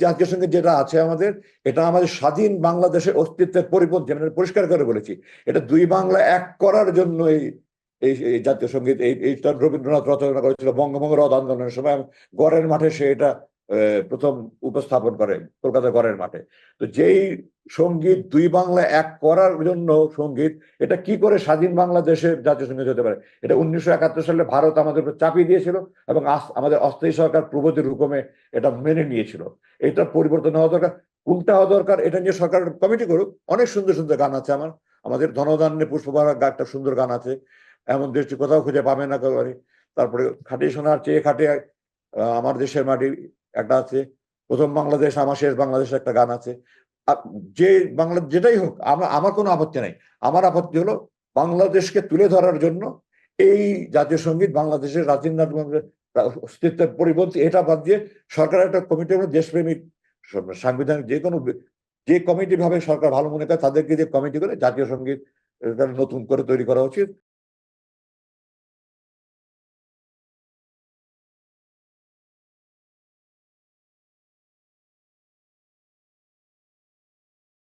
জাতীয় সঙ্গীত যেটা আছে আমাদের, এটা আমাদের স্বাধীন বাংলাদেশের অস্তিত্বের পরিপন্থী, আমরা পরিষ্কার করে বলেছি। এটা দুই বাংলা এক করার জন্য এই এই এই জাতীয় সঙ্গীত এইটা রবীন্দ্রনাথ রচনা করেছিল বঙ্গভঙ্গ রদ আন্দোলনের সময়। গড়ের মাঠে সে এটা প্রথম উপস্থাপন করে, কলকাতা গড়ের মাঠে। তো যেই সঙ্গীত দুই বাংলা এক করার জন্য সঙ্গীত, এটা কি করে স্বাধীন বাংলাদেশের জাতীয় সঙ্গীত হতে পারে? এটা 1971 সালে ভারত আমাদের উপর চাপিয়ে দিয়েছিল এবং আমাদের অস্থায়ী সরকার প্রগতির হুকুমে এটা মেনে নিয়েছিল। এটা পরিবর্তন হওয়া দরকার। কোনটা হওয়া দরকার এটা নিয়ে সরকার কমিটি করুক। অনেক সুন্দর সুন্দর গান আছে আমাদের ধনদান পুষ্পবাহার একটা সুন্দর গান আছে, এমন দেশটি কোথাও খুঁজে পাবে না কারো। তারপরে খাঁটি সোনার চেয়ে খাটে আমার দেশের মাটি একটা আছে, প্রথম বাংলাদেশ আমার শেষ বাংলাদেশ একটা গান আছে। যে বাংলা যেটাই হোক, আমার কোনো আপত্তি নাই। আমার আপত্তি হলো বাংলাদেশকে তুলে ধরার জন্য এই জাতীয় সঙ্গীত বাংলাদেশের অস্তিত্বের পরিপন্থী, এটা বাদ দিয়ে সরকার একটা কমিটি, দেশপ্রেমিক সাংবিধানিক যে কমিটি ভাবে সরকার ভালো মনে করে তাদেরকে যে কমিটি করে জাতীয় সঙ্গীত নতুন করে তৈরি করা উচিত।